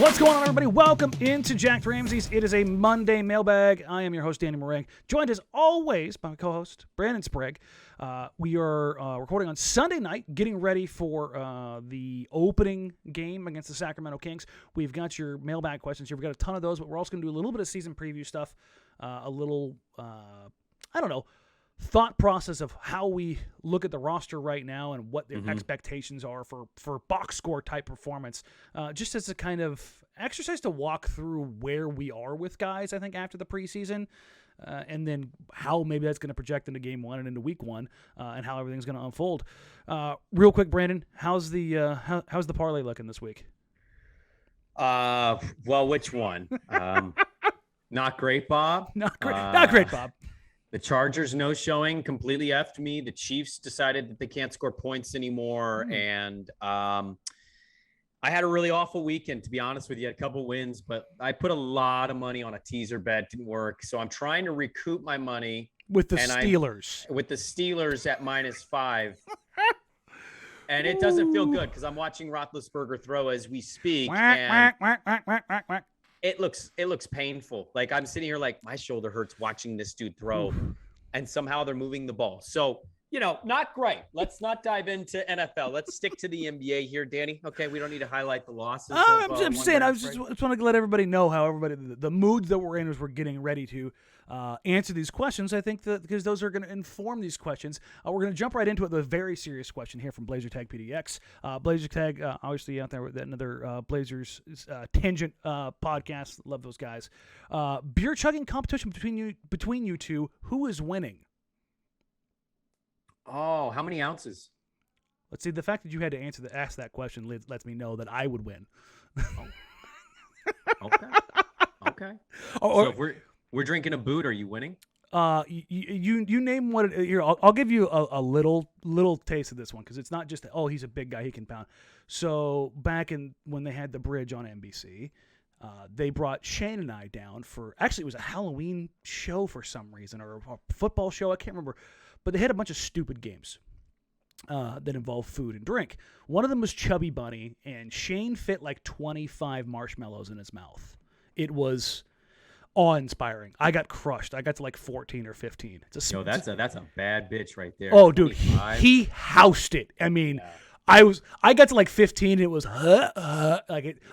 What's going on, everybody? Welcome into Jacked Ramsays. It is a Monday mailbag. I am your host, Danny Marang, joined as always by my co-host, Brandon Sprague. We are recording on Sunday night, getting ready for the opening game against the Sacramento Kings. We've got your mailbag questions here. We've got a ton of those, but we're also going to do a little bit of season preview stuff, a little, thought process of how we look at the roster right now and what the expectations are for box score type performance, just as a kind of exercise to walk through where we are with guys, I think, after the preseason, and then how maybe that's going to project into game one and into week one, and how everything's going to unfold. Real quick, Brandon, how's the parlay looking this week? Well, which one? Not great, Bob. Not great, Bob. The Chargers no showing completely effed me. The Chiefs decided that they can't score points anymore. And I had a really awful weekend, to be honest with you. I had a couple wins, but I put a lot of money on a teaser bet. Didn't work. So I'm trying to recoup my money. With the Steelers. With the Steelers at -5. And it doesn't feel good because I'm watching Roethlisberger throw as we speak. It looks painful. Like I'm sitting here like my shoulder hurts watching this dude throw, and somehow they're moving the ball. So, not great. Let's not dive into NFL. Let's stick to the NBA here, Danny. Okay, we don't need to highlight the losses. I'm just saying. I just want to let everybody know how the moods that we're in as we're getting ready to answer these questions. I think that because those are going to inform these questions, we're going to jump right into it with a very serious question here from Blazer Tag PDX. Blazer Tag, obviously out there with another Blazers tangent podcast. Love those guys. Beer chugging competition between you two. Who is winning? Oh, how many ounces? Let's see. The fact that you had to ask that question lets me know that I would win. Okay. So if we're drinking a boot, are you winning? You name what it. Here, I'll give you a little taste of this one because it's not just he's a big guy, he can pound. So back when they had the bridge on NBC, they brought Shane and I down for actually it was a Halloween show for some reason or a football show, I can't remember, but they had a bunch of stupid games that involved food and drink. One of them was Chubby Bunny, and Shane fit like 25 marshmallows in his mouth. It was awe-inspiring. I got crushed. I got to like 14 or 15. That's a bad bitch right there. Oh, dude, he housed it. I mean, yeah. I got to like 15. And it was I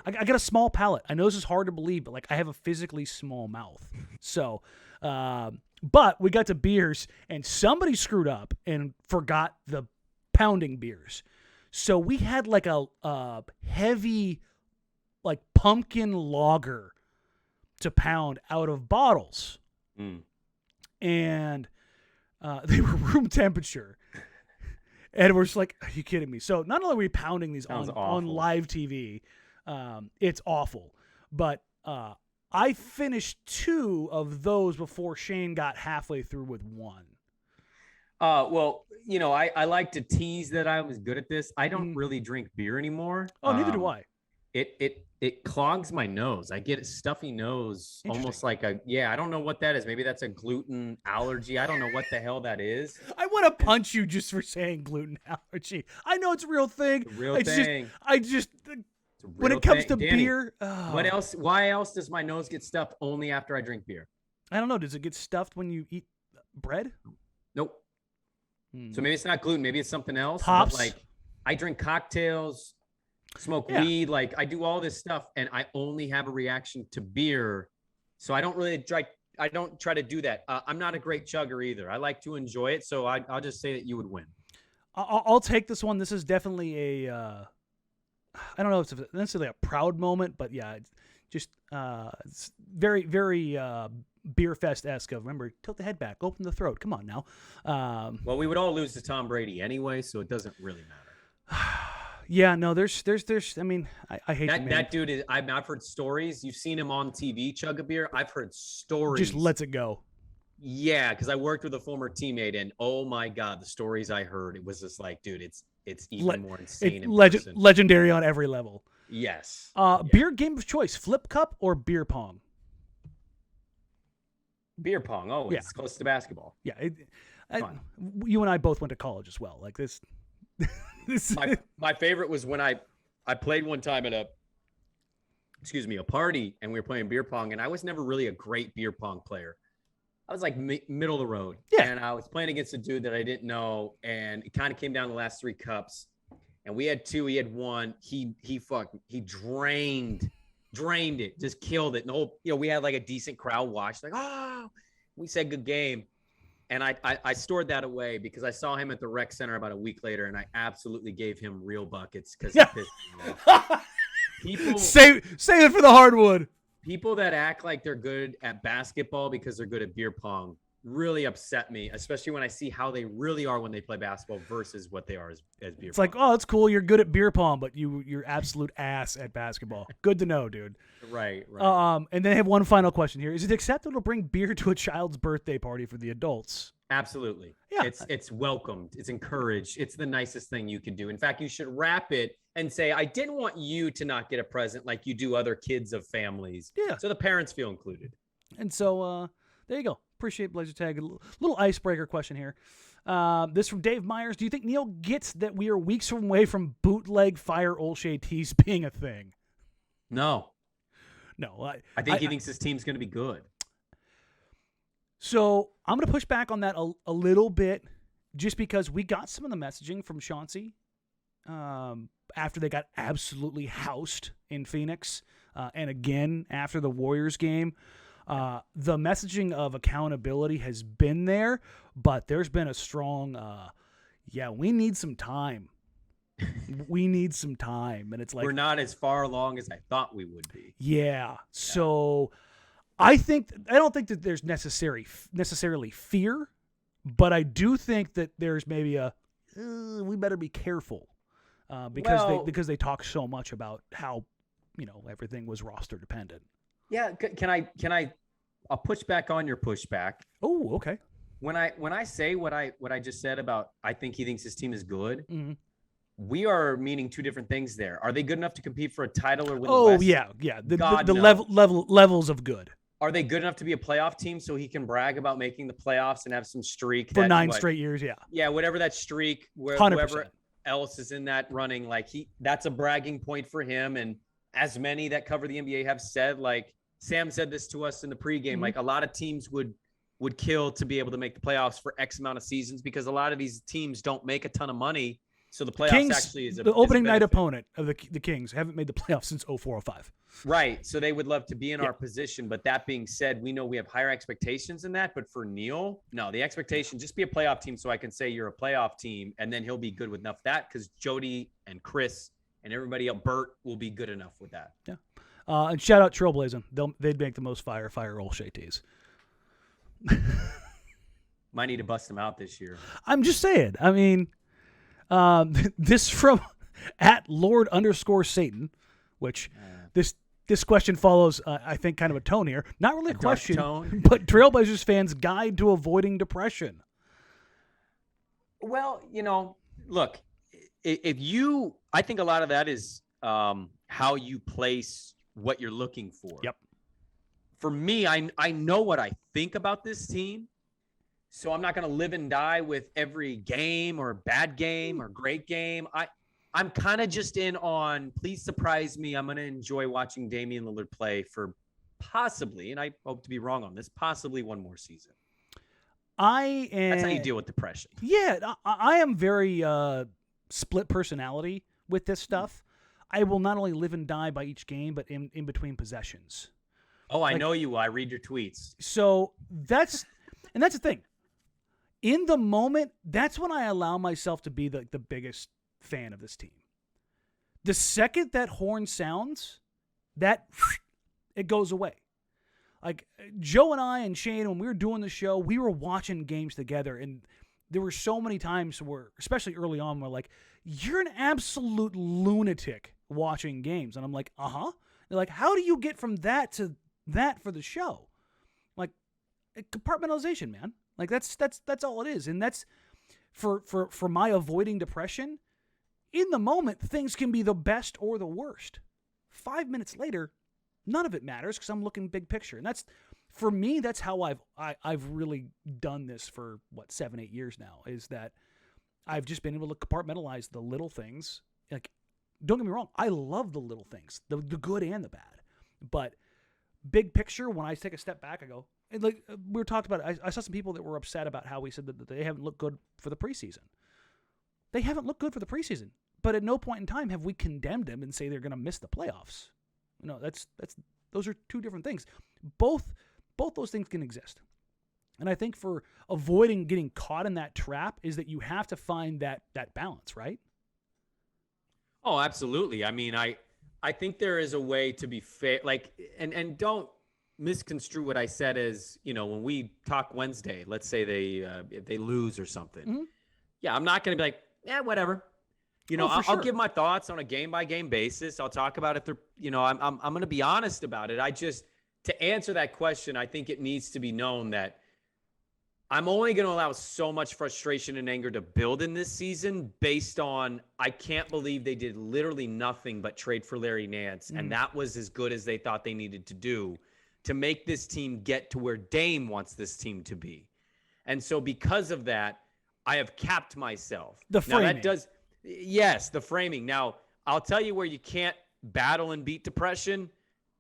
got a small palate. I know this is hard to believe, but like I have a physically small mouth. So, but we got to beers, and somebody screwed up and forgot the pounding beers. So we had like a heavy, like pumpkin lager to pound out of bottles, and they were room temperature, and we're just like, are you kidding me? So not only are we pounding these on live TV, it's awful, but I finished 2 of those before Shane got halfway through with 1. Well, I like to tease that I was good at this. I don't really drink beer anymore. Oh, neither do I. It clogs my nose. I get a stuffy nose, almost like I don't know what that is. Maybe that's a gluten allergy. I don't know what the hell that is. I want to punch you just for saying gluten allergy. I know it's a real thing. When it comes to Danny, beer. What else? Why else does my nose get stuffed only after I drink beer? I don't know. Does it get stuffed when you eat bread? Nope. So maybe it's not gluten. Maybe it's something else. Hops. But like I drink cocktails, smoke weed, like I do all this stuff, and I only have a reaction to beer. So I don't really try to do that. I'm not a great chugger either. I like to enjoy it. So I'll just say that you would win. I'll take this one. This is definitely a, I don't know if it's necessarily a proud moment, but yeah, it's just it's very, very Beer Fest-esque of, remember, tilt the head back, open the throat. Come on now. Well, we would all lose to Tom Brady anyway, so it doesn't really matter. Yeah, no, there's. I mean, I hate that dude. Is I've heard stories. You've seen him on TV chug a beer. I've heard stories. Just lets it go. Yeah, because I worked with a former teammate, and oh my god, the stories I heard, it was just like, dude, it's even more insane. Legendary on every level. Yes. Beer game of choice: flip cup or beer pong. Beer pong. Oh, yeah. It's close to basketball. Yeah. You and I both went to college as well. Like this. My favorite was when I played one time at a party, and we were playing beer pong, and I was never really a great beer pong player. I was like middle of the road. Yeah. And I was playing against a dude that I didn't know. And it kind of came down to the last 3 cups. And we had 2, he had 1. He drained it, just killed it. And the whole, we had like a decent crowd watch. Like, oh, we said good game. And I stored that away because I saw him at the rec center about a week later, and I absolutely gave him real buckets because he pissed me off. People save it for the hardwood. People that act like they're good at basketball because they're good at beer pong really upset me, especially when I see how they really are when they play basketball versus what they are as beer pong. It's like, oh, it's cool. You're good at beer pong, but you're absolute ass at basketball. Good to know, dude. Right. And then I have one final question here. Is it acceptable to bring beer to a child's birthday party for the adults? Absolutely. Yeah. It's welcomed. It's encouraged. It's the nicest thing you can do. In fact, you should wrap it and say, I didn't want you to not get a present like you do other kids of families. Yeah. So the parents feel included. And so there you go. Appreciate Blazer Tag. A little icebreaker question here. This from Dave Myers. Do you think Neil gets that we are weeks away from bootleg Fire Olshey tees being a thing? No. I think he thinks his team's going to be good. So I'm going to push back on that a little bit just because we got some of the messaging from Chauncey after they got absolutely housed in Phoenix and again after the Warriors game. The messaging of accountability has been there, but there's been a strong, we need some time. We need some time. And it's like, we're not as far along as I thought we would be. Yeah. So I don't think that there's necessarily fear, but I do think that there's maybe we better be careful because they talk so much about how, everything was roster dependent. Yeah. I'll push back on your pushback. Oh, okay. When I say what I just said about, I think he thinks his team is good. Mm-hmm. We are meaning 2 different things there. Are they good enough to compete for a title or win the Oh, West? yeah. The no. levels of good. Are they good enough to be a playoff team so he can brag about making the playoffs and have some streak for 9 straight years? Yeah. Yeah, whatever that streak, 100%. whoever else is in that running, that's a bragging point for him. And as many that cover the NBA have said, like Sam said this to us in the pregame, like a lot of teams would kill to be able to make the playoffs for X amount of seasons because a lot of these teams don't make a ton of money. So the playoffs Kings, actually is the opening night opponent of the Kings haven't made the playoffs since 04-05. Right. So they would love to be in our position. But that being said, we know we have higher expectations than that. But for Neil, no, the expectation, just be a playoff team so I can say you're a playoff team. And then he'll be good with enough of that because Jody and Chris and everybody else, Bert, will be good enough with that. Yeah. And shout out Trailblazing. They'd make the most fire Olshey tees. Might need to bust them out this year. I'm just saying. I mean, this from at Lord_Satan, which this question follows, I think, kind of a tone here. Not really a question, but Trailblazers fans' guide to avoiding depression. Well, look, I think a lot of that is how you place what you're looking for. Yep. For me, I know what I think about this team. So I'm not going to live and die with every game or bad game or great game. I'm kind of just in on, please surprise me. I'm going to enjoy watching Damian Lillard play for possibly, and I hope to be wrong on this, possibly one more season. That's how you deal with depression. Yeah, I am very split personality with this stuff. I will not only live and die by each game, but in between possessions. Oh, I know you will. I read your tweets. So that's the thing. In the moment, that's when I allow myself to be the biggest fan of this team. The second that horn sounds, it goes away. Like Joe and I and Shane, when we were doing the show, we were watching games together, and there were so many times where, especially early on, we're like, "You're an absolute lunatic watching games," and I'm like, "Uh huh." They're like, "How do you get from that to that for the show?" Like compartmentalization, man. Like that's all it is, and that's for my avoiding depression. In the moment, things can be the best or the worst. 5 minutes later, none of it matters because I'm looking big picture, and that's for me. That's how I've really done this for 7-8 years now. Is that I've just been able to compartmentalize the little things. Like, don't get me wrong, I love the little things, the good and the bad. But big picture, when I take a step back, I go, and like we were talked about, I saw some people that were upset about how we said that they haven't looked good for the preseason. They haven't looked good for the preseason, but at no point in time have we condemned them and say they're going to miss the playoffs. No, those are two different things. Both those things can exist. And I think for avoiding getting caught in that trap is that you have to find that balance, right? Oh, absolutely. I mean, I think there is a way to be fair, like, and don't misconstrue what I said as, when we talk Wednesday, let's say if they lose or something. Mm-hmm. Yeah, I'm not going to be like, whatever. I'll give my thoughts on a game by game basis. I'll talk about it. I'm going to be honest about it. To answer that question, I think it needs to be known that I'm only going to allow so much frustration and anger to build in this season based on, I can't believe they did literally nothing but trade for Larry Nance. And that was as good as they thought they needed to do to make this team get to where Dame wants this team to be. And so because of that, I have capped myself. The framing. Yes, the framing. Now, I'll tell you where you can't battle and beat depression,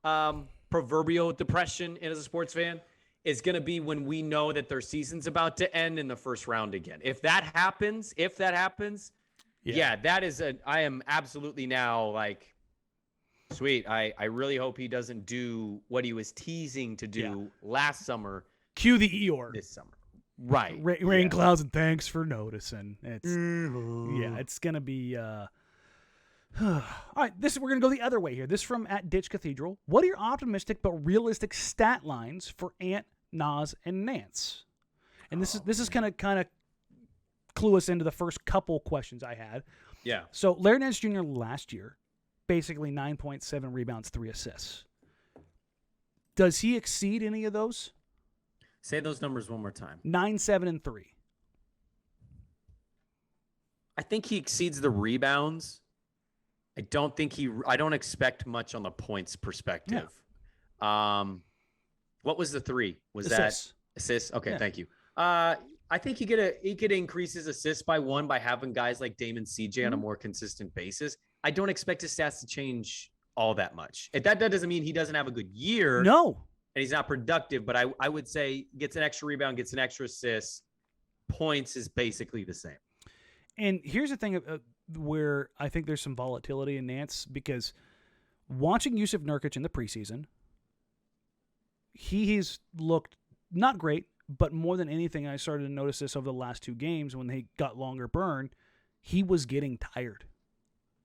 proverbial depression as a sports fan, is going to be when we know that their season's about to end in the first round again. If that happens, I am absolutely now like, sweet. I really hope he doesn't do what he was teasing to do last summer. Cue the Eeyore. This summer. Right. Rain clouds and thanks for noticing. It's going to be all right, we're going to go the other way here. This from @DitchCathedral. What are your optimistic but realistic stat lines for Ant, Nas, and Nance? And this is kind of clue us into the first couple questions I had. Yeah. So Larry Nance Jr. last year, basically 9.7 rebounds, 3 assists. Does he exceed any of those? Say those numbers one more time. 9, 7, and 3. I think he exceeds the rebounds. I don't expect much on the points perspective. Yeah. What was the 3? Was assists. That assists? Okay, thank you. I think he could increase his assists by 1 by having guys like Dame and CJ on a more consistent basis. I don't expect his stats to change all that much. That doesn't mean he doesn't have a good year. No. And he's not productive, but I would say gets an extra rebound, gets an extra assist. Points is basically the same. And here's the thing where I think there's some volatility in Nance, because watching Jusuf Nurkic in the preseason, he's looked not great, but more than anything, I started to notice this over the last 2 games when they got longer burn, he was getting tired.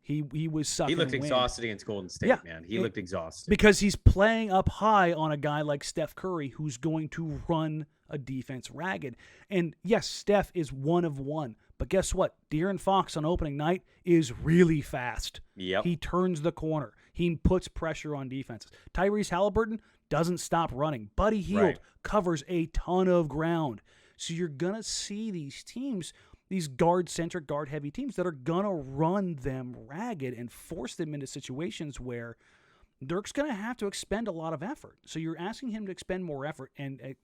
He was sucking. He looked exhausted against Golden State, man. He looked exhausted. Because he's playing up high on a guy like Steph Curry, who's going to run a defense ragged. And yes, Steph is 1 of 1. But guess what? De'Aaron Fox on opening night is really fast. Yep. He turns the corner. He puts pressure on defenses. Tyrese Halliburton doesn't stop running. Buddy Hield covers a ton of ground. So you're going to see these teams, these guard-centric, guard-heavy teams that are going to run them ragged and force them into situations where Dirk's going to have to expend a lot of effort. So you're asking him to expend more effort and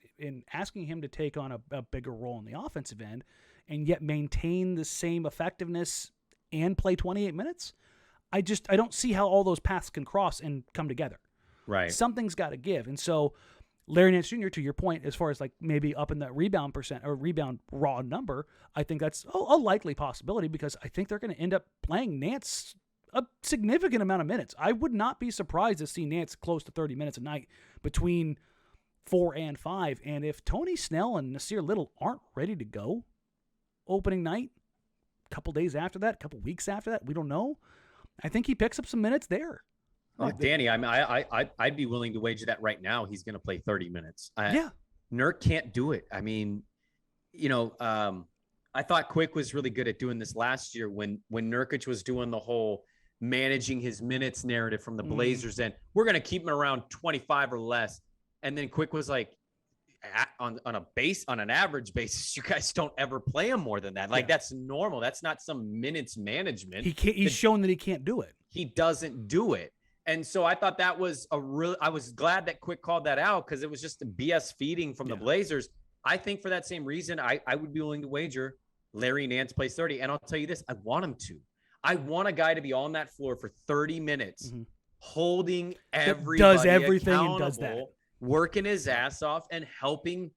asking him to take on a bigger role in the offensive end and yet maintain the same effectiveness and play 28 minutes. I don't see how all those paths can cross and come together. Right. Something's got to give. And so Larry Nance Jr., to your point, as far as like maybe up in that rebound percent or rebound raw number, I think that's a likely possibility, because I think they're going to end up playing Nance a significant amount of minutes. I would not be surprised to see Nance close to 30 minutes a night between 4 and 5. And if Tony Snell and Nassir Little aren't ready to go opening night, a couple days after that, a couple weeks after that, we don't know, I think he picks up some minutes there. Oh, Danny, I'd be willing to wager that right now he's going to play 30 minutes. Nurk can't do it. I mean, I thought Quick was really good at doing this last year when Nurkic was doing the whole managing his minutes narrative from the Blazers. And we're going to keep him around 25 or less. And then Quick was like, on an average basis, you guys don't ever play him more than that. Like, that's normal. That's not some minutes management. He's shown that he can't do it. He doesn't do it. And so I thought that was I was glad that Quick called that out, because it was just the BS feeding from the Blazers. I think for that same reason, I would be willing to wager Larry Nance plays 30. And I'll tell you this, I want him to. I want a guy to be on that floor for 30 minutes, holding everybody does everything and accountable, does that. working his ass off and helping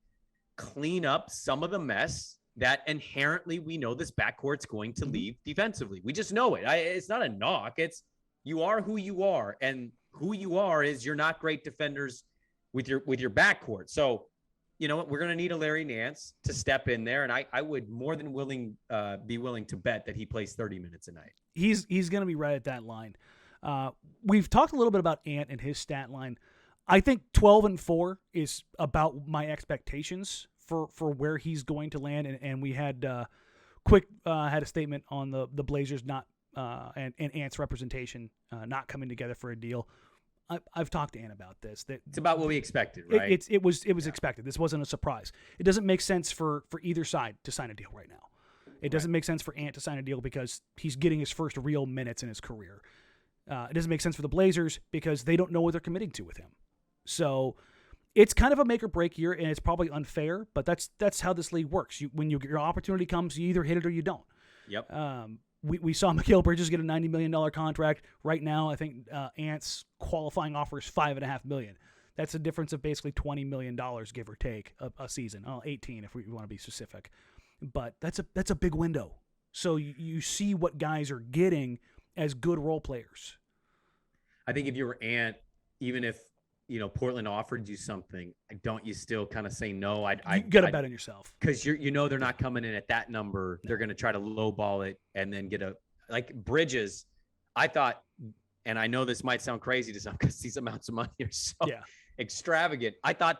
clean up some of the mess that inherently we know this backcourt's going to leave defensively. We just know it. It's not a knock. It's you are who you are, and who you are is you're not great defenders with your backcourt. So, you know what? We're going to need a Larry Nance to step in there, and I would more than be willing to bet that he plays 30 minutes a night. He's going to be right at that line. We've talked a little bit about Ant and his stat line. I think 12-4 is about my expectations for where he's going to land. And we had had a statement on the Blazers and Ant's representation not coming together for a deal. I've talked to Ant about this. It's about what we expected, right? It was expected. This wasn't a surprise. It doesn't make sense for either side to sign a deal right now. It doesn't make sense for Ant to sign a deal because he's getting his first real minutes in his career. It doesn't make sense for the Blazers because they don't know what they're committing to with him. So it's kind of a make or break year, and it's probably unfair, but that's how this league works. When your opportunity comes, you either hit it or you don't. Yep. We saw Mikal Bridges get a $90 million contract. Right now, I think Ant's qualifying offer is $5.5 million. That's a difference of basically $20 million, give or take, a season. 18 if we want to be specific. But that's a big window. So you see what guys are getting as good role players. I think if you were Ant, even if Portland offered you something, don't you still kind of say no? You got to bet on yourself because they're not coming in at that number. They're going to try to lowball it and then get like Bridges. I thought, and I know this might sound crazy to some because these amounts of money are so extravagant. I thought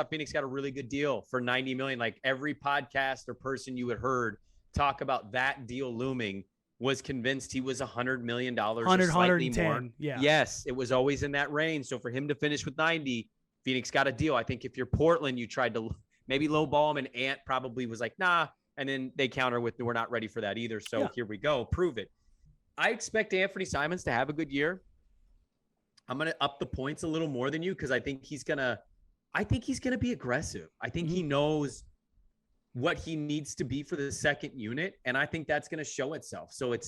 Phoenix got a really good deal for $90 million. Like every podcast or person you had heard talk about that deal looming was convinced he was $100 million, 100, slightly 110, more. Yeah. Yes, it was always in that range. So for him to finish with 90, Phoenix got a deal. I think if you're Portland, you tried to maybe lowball him, and Ant probably was like, nah. And then they counter with, we're not ready for that either. So here we go. Prove it. I expect Anfernee Simons to have a good year. I'm going to up the points a little more than you because I think he's going to be aggressive. I think he knows what he needs to be for the second unit, and I think that's going to show itself. So it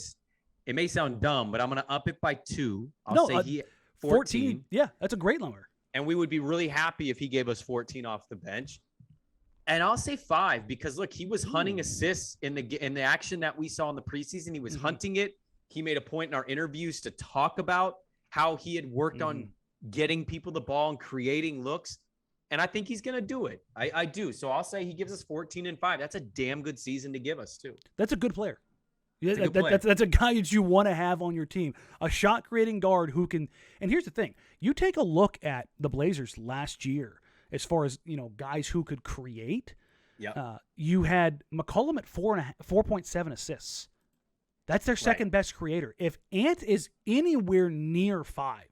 may sound dumb, but I'm going to up it by 2. I'll say he 14. Yeah, that's a great number. And we would be really happy if he gave us 14 off the bench. And I'll say 5 because look, he was hunting assists in the action that we saw in the preseason. He was hunting it. He made a point in our interviews to talk about how he had worked on getting people the ball and creating looks. And I think he's going to do it. I do. So I'll say he gives us 14 and 5. That's a damn good season to give us too. That's a good player. That's a guy that you want to have on your team. A shot creating guard who can. And here's the thing. You take a look at the Blazers last year as far as, guys who could create. Yeah. You had McCollum at 4.7 assists. That's their second best creator. If Ant is anywhere near 5,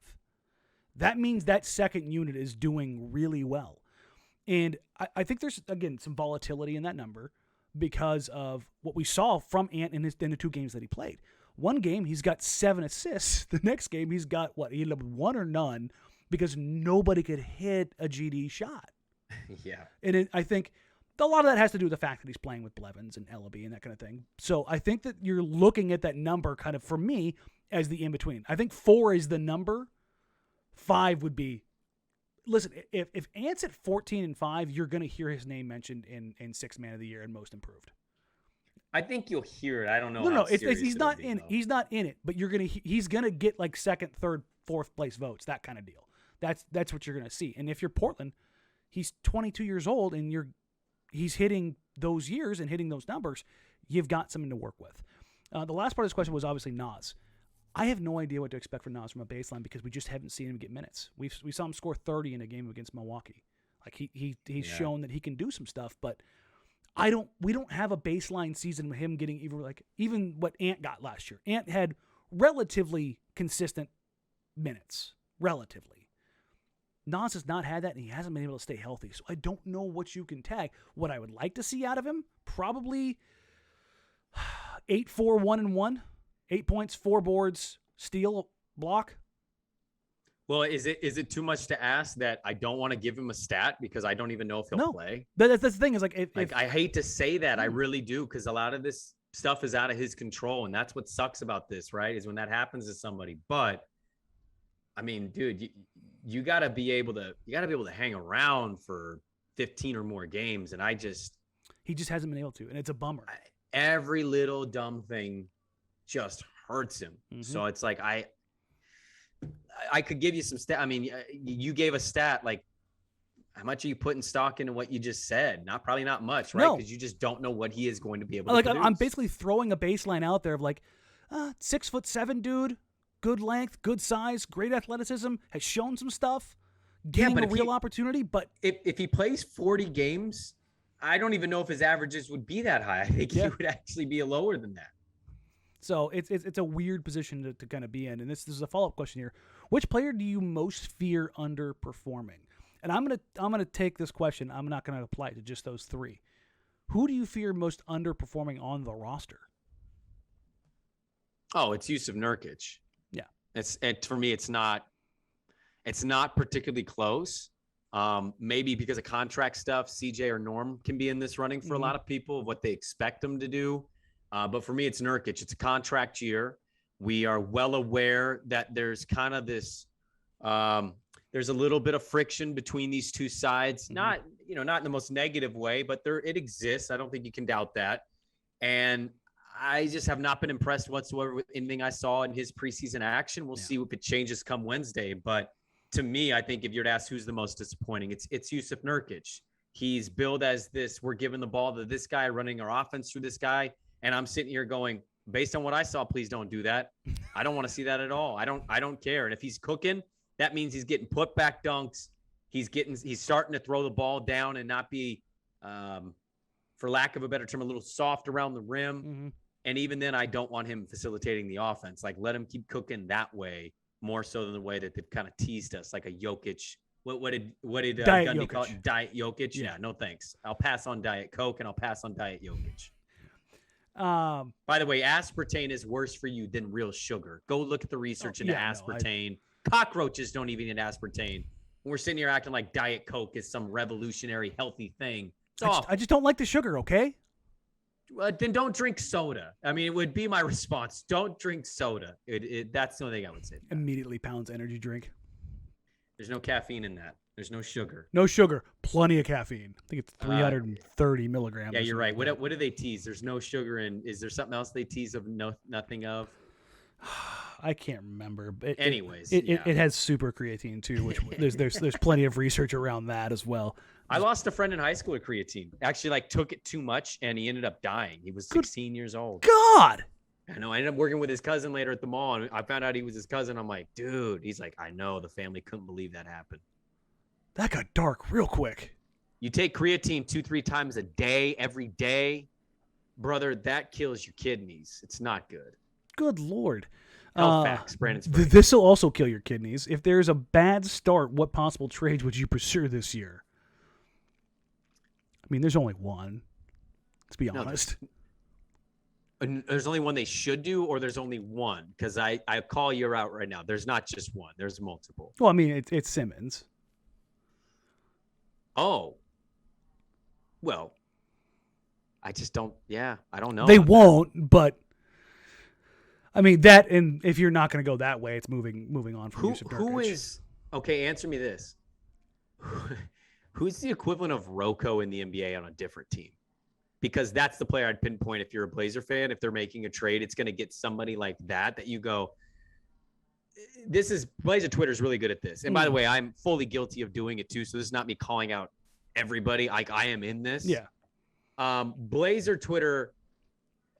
that means that second unit is doing really well. And I think there's, again, some volatility in that number because of what we saw from Ant in the 2 games that he played. One game, he's got 7 assists. The next game, he's got, he ended up with 1 or none because nobody could hit a GD shot. Yeah. And I think a lot of that has to do with the fact that he's playing with Blevins and Ellaby and that kind of thing. So I think that you're looking at that number kind of, for me, as the in-between. I think 4 is the number. 5 would be, listen, if Ant's at 14 and 5, you're going to hear his name mentioned in 6th Man of the Year and Most Improved. I think you'll hear it. I don't know. No, he's not in. He's not in it, but he's gonna get like 2nd, 3rd, 4th place votes, that kind of deal. That's what you're gonna see. And if you're Portland, he's 22 years old and he's hitting those years and hitting those numbers. You've got something to work with. The last part of this question was obviously Nas. I have no idea what to expect from Nas from a baseline because we just haven't seen him get minutes. We saw him score 30 in a game against Milwaukee. Like he's shown that he can do some stuff, but we don't have a baseline season with him getting even what Ant got last year. Ant had relatively consistent minutes, relatively. Nas has not had that, and he hasn't been able to stay healthy. So I don't know what you can tag. What I would like to see out of him, probably 8-4, 1-1, 8 points, 4 boards, steal, block. Well, is it too much to ask that I don't want to give him a stat because I don't even know if he'll play? That's the thing is I hate to say that. I really do because a lot of this stuff is out of his control, and that's what sucks about this, right? Is when that happens to somebody. But I mean, dude, you got to be able to hang around for 15 or more games. And he just hasn't been able to. And it's a bummer. Every little dumb thing just hurts him. Mm-hmm. So it's like, I could give you some stat. I mean, you gave a stat, like, how much are you putting stock into what you just said? Probably not much, right? Because you just don't know what he is going to be able to produce. I'm basically throwing a baseline out there of like, 6'7" dude, good length, good size, great athleticism, has shown some stuff, getting a real opportunity. But if he plays 40 games, I don't even know if his averages would be that high. I think he would actually be lower than that. So it's a weird position to kind of be in. And this is a follow-up question here. Which player do you most fear underperforming? And I'm gonna take this question. I'm not gonna apply it to just those three. Who do you fear most underperforming on the roster? Oh, it's Jusuf Nurkic. Yeah, for me. It's not particularly close. Maybe because of contract stuff, CJ or Norm can be in this running for a lot of people of what they expect them to do. But for me, it's Nurkic. It's a contract year. We are well aware that there's kind of this. There's a little bit of friction between these two sides, not in the most negative way, but it exists. I don't think you can doubt that. And I just have not been impressed whatsoever with anything I saw in his preseason action. We'll see if it changes come Wednesday. But to me, I think if you're to ask who's the most disappointing, it's Jusuf Nurkic. He's billed as this, we're giving the ball to this guy, running our offense through this guy. And I'm sitting here going, based on what I saw, please don't do that. I don't want to see that at all. I don't care. And if he's cooking, that means he's getting put back dunks. He's starting to throw the ball down and not be, for lack of a better term, a little soft around the rim. Mm-hmm. And even then, I don't want him facilitating the offense. Like, let him keep cooking that way more so than the way that they've kind of teased us, like a Jokic. What did Gundy call it? Diet Jokic? Yeah, no thanks. I'll pass on Diet Coke and I'll pass on Diet Jokic. By the way, aspartame is worse for you than real sugar. Go look at the research into aspartame. Cockroaches don't even eat aspartame. We're sitting here acting like Diet Coke is some revolutionary healthy thing. I just don't like the sugar, okay? Then don't drink soda. I mean, it would be my response. Don't drink soda. That's the only thing I would say. Immediately pounds energy drink. There's no caffeine in that. There's no sugar. No sugar. Plenty of caffeine. I think it's 330 milligrams. Yeah, you're right. What do they tease? There's no sugar in. Is there something else they tease of nothing of? I can't remember. Anyways, it has super creatine too, which there's plenty of research around that as well. I lost a friend in high school to creatine. Actually, took it too much, and he ended up dying. He was 16 years old. God. I know. I ended up working with his cousin later at the mall, and I found out he was his cousin. I'm like, dude. He's like, I know. The family couldn't believe that happened. That got dark real quick. You take creatine 2-3 times a day, every day, brother. That kills your kidneys. It's not good. Good Lord. Health facts, Brandon Sprague. This will also kill your kidneys. If there's a bad start, what possible trades would you pursue this year? I mean, there's only one. Let's be honest. There's only one they should do, or there's only one? Because I call you out right now. There's not just one. There's multiple. Well, I mean, it's Simmons. Oh. Well, I just don't. Yeah, I don't know. They won't, but I mean that. And if you're not going to go that way, it's moving on from Jusuf Nurkic. Who is okay? Answer me this. Who's the equivalent of Rocco in the NBA on a different team? Because that's the player I'd pinpoint if you're a Blazer fan. If they're making a trade, it's going to get somebody like that you go, Blazer Twitter is really good at this. And by the way, I'm fully guilty of doing it too. So this is not me calling out everybody. Like I am in this. Yeah. Blazer Twitter,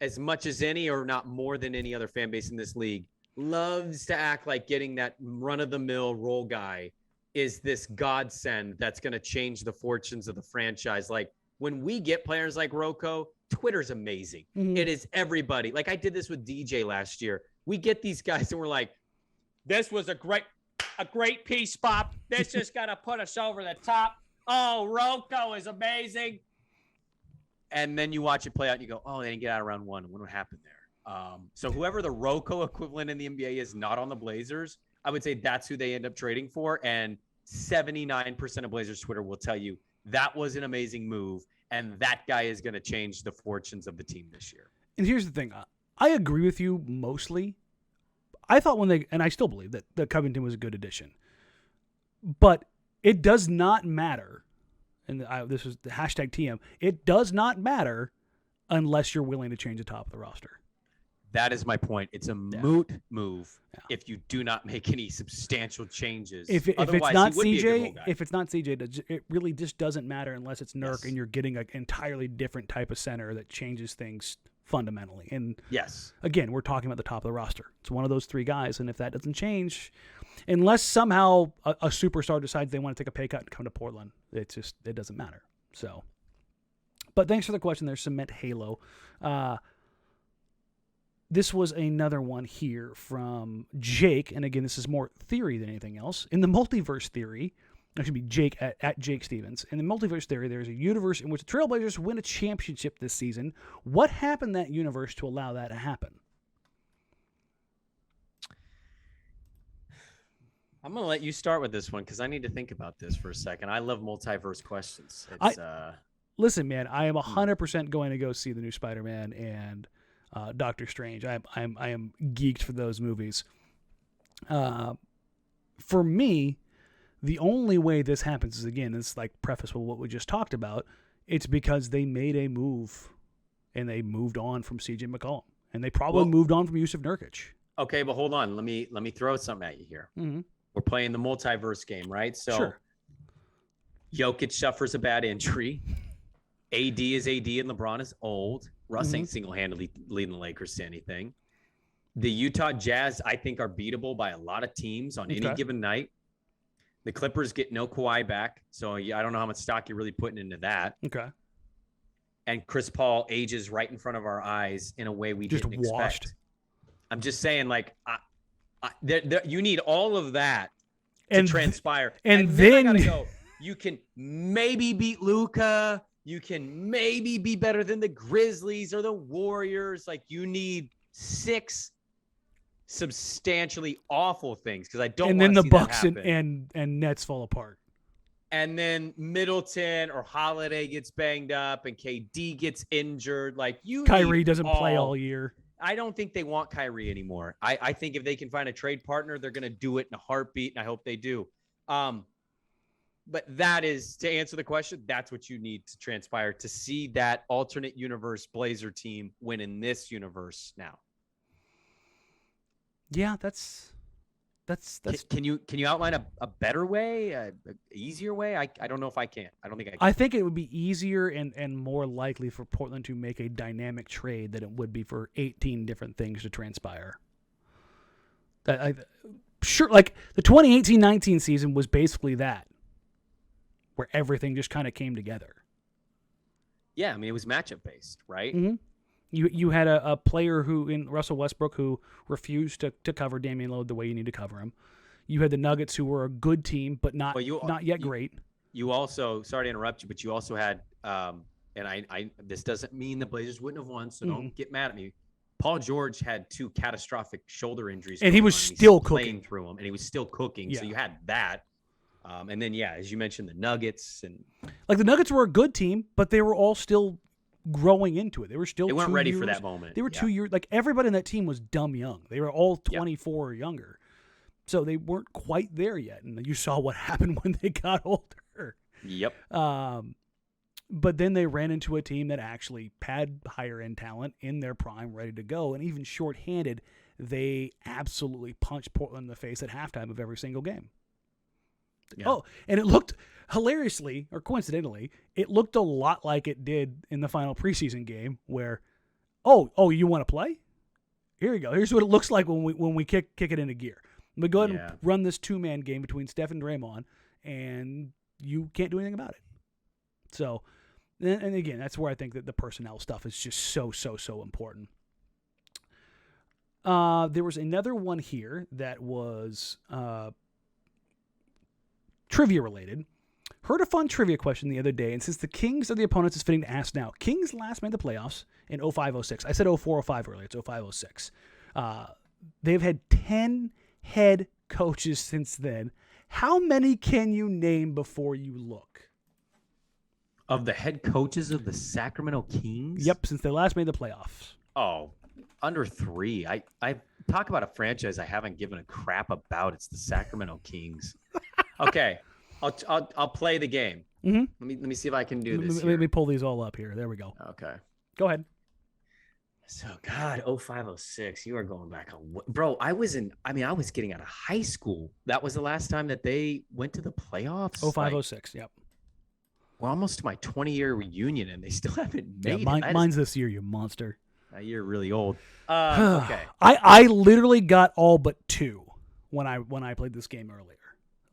as much as any or not more than any other fan base in this league, loves to act like getting that run-of-the-mill role guy is this godsend that's going to change the fortunes of the franchise. Like when we get players like Rocco, Twitter's amazing. Mm-hmm. It is everybody. Like I did this with DJ last year. We get these guys and we're like, this was a great piece, Pop. This just got to put us over the top. Oh, Rocco is amazing. And then you watch it play out and you go, oh, they didn't get out of round one. What happened there? So whoever the Rocco equivalent in the NBA is not on the Blazers, I would say that's who they end up trading for. And 79% of Blazers Twitter will tell you that was an amazing move. And that guy is going to change the fortunes of the team this year. And here's the thing. I agree with you mostly. I thought and I still believe that Covington was a good addition, but it does not matter. And this is the hashtag TM. It does not matter unless you're willing to change the top of the roster. That is my point. It's a moot move if you do not make any substantial changes. If it's not CJ, it really just doesn't matter unless it's Nurk and you're getting an entirely different type of center that changes things fundamentally. And again, we're talking about the top of the roster. It's one of those three guys, and if that doesn't change, unless somehow a superstar decides they want to take a pay cut and come to Portland, it doesn't matter. So, but thanks for the question there, Cement Halo. This was another one here from Jake, and again, this is more theory than anything else. In the multiverse theory, that should be Jake at Jake Stevens. In the multiverse theory, there's a universe in which the Trailblazers win a championship this season. What happened in that universe to allow that to happen? I'm going to let you start with this one because I need to think about this for a second. I love multiverse questions. Listen, man, I am 100% going to go see the new Spider-Man and Doctor Strange. I am geeked for those movies. For me, the only way this happens is, again, it's like preface with what we just talked about. It's because they made a move and they moved on from CJ McCollum, and they probably moved on from Jusuf Nurkic. Okay, but hold on. Let me throw something at you here. Mm-hmm. We're playing the multiverse game, right? So sure. Jokic suffers a bad injury. AD is AD and LeBron is old. Russ ain't single-handedly leading the Lakers to anything. The Utah Jazz, I think, are beatable by a lot of teams on any given night. The Clippers get no Kawhi back, so I don't know how much stock you're really putting into that. Okay. And Chris Paul ages right in front of our eyes in a way we didn't expect. I'm just saying, like, you need all of that to transpire. And then I gotta go. You can maybe beat Luka. You can maybe be better than the Grizzlies or the Warriors. Like, you need 6 substantially awful things because I don't. And then the Bucks and Nets fall apart. And then Middleton or Holiday gets banged up and KD gets injured. Like, Kyrie doesn't play all year. I don't think they want Kyrie anymore. I think if they can find a trade partner, they're going to do it in a heartbeat, and I hope they do. But that is, to answer the question, that's what you need to transpire to see that alternate universe Blazer team win in this universe now. Yeah, that's. Can you outline a better way, a easier way? I don't know if I can. I don't think I can. I think it would be easier and more likely for Portland to make a dynamic trade than it would be for 18 different things to transpire. Sure, like the 2018-19 season was basically that, where everything just kind of came together. Yeah, I mean, it was matchup based, right? Mm-hmm. You had a player in Russell Westbrook who refused to cover Damian Lillard the way you need to cover him. You had the Nuggets who were a good team, but not yet great. You also, sorry to interrupt you, but you also had, and I this doesn't mean the Blazers wouldn't have won, so don't get mad at me. Paul George had 2 catastrophic shoulder injuries, and he was still cooking through them, and he was still cooking. Yeah. So you had that. And then, as you mentioned, the Nuggets. And like the Nuggets were a good team, but they were all still growing into it. They weren't ready for that moment. They were 2 years. Like everybody in that team was dumb young. They were all 24 or younger. So they weren't quite there yet. And you saw what happened when they got older. Yep. But then they ran into a team that actually had higher end talent in their prime, ready to go. And even shorthanded, they absolutely punched Portland in the face at halftime of every single game. Yeah. Oh, and it looked hilariously or coincidentally, it looked a lot like it did in the final preseason game where, you want to play? Here you go. Here's what it looks like when we kick it into gear. We go ahead and run this 2-man game between Steph and Draymond, and you can't do anything about it. So, and again, that's where I think that the personnel stuff is just so important. There was another one here that was trivia related. Heard a fun trivia question the other day, and since the Kings are the opponents, it's fitting to ask now. Kings last made the playoffs in 05-06. I said 04-05 earlier. It's 05-06. They've had 10 head coaches since then. How many can you name before you look? Of the head coaches of the Sacramento Kings? Yep, since they last made the playoffs. Oh, under 3. I talk about a franchise I haven't given a crap about. It's the Sacramento Kings. Okay, I'll play the game. Mm-hmm. Let me see if I can do this. Let me pull these all up here. There we go. Okay. Go ahead. So God, 0506, you are going back on, bro. I was getting out of high school. That was the last time that they went to the playoffs. 0506. Yep. We're almost to my 20-year reunion, and they still haven't made it. Mine's this year, you monster. You're really old. Okay. I literally got all but 2 when I played this game earlier.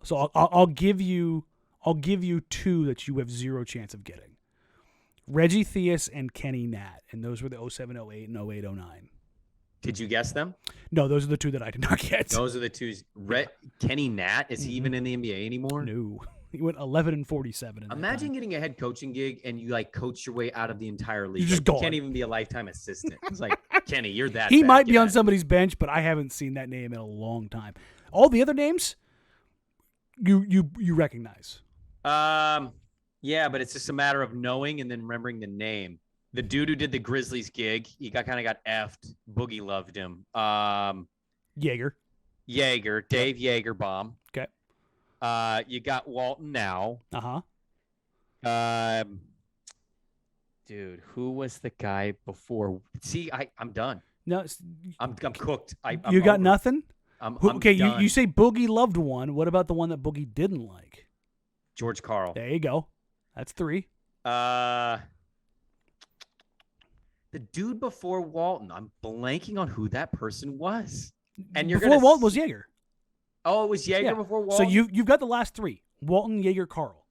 So I'll give you 2 that you have 0 chance of getting. Reggie Theus and Kenny Nat, and those were the 07, 08, and 08, 09. Did you guess them? No, those are the 2 that I did not get. Those are the 2. Kenny Nat, is he even in the NBA anymore? No. He went 11 and 47. Imagine getting a head coaching gig and you like coach your way out of the entire league. You're just gone. You can't even be a lifetime assistant. It's like, Kenny, you're that. He bad. might be on somebody's bench, but I haven't seen that name in a long time. All the other names, you recognize. Yeah, but it's just a matter of knowing and then remembering the name. The dude who did the Grizzlies gig, he kind of got effed. Boogie loved him. Jaeger, Dave Jagerbaum. Okay. You got Walton now. Dude, who was the guy before? See, I'm done. No, I'm cooked. You got nothing. Okay, you say Boogie loved one. What about the one that Boogie didn't like? George Karl. There you go. That's 3. The dude before Walton. I'm blanking on who that person was. And before Walton was Jaeger. Oh, it was Jaeger before Walton? So you've got the last 3. Walton, Jaeger, Karl.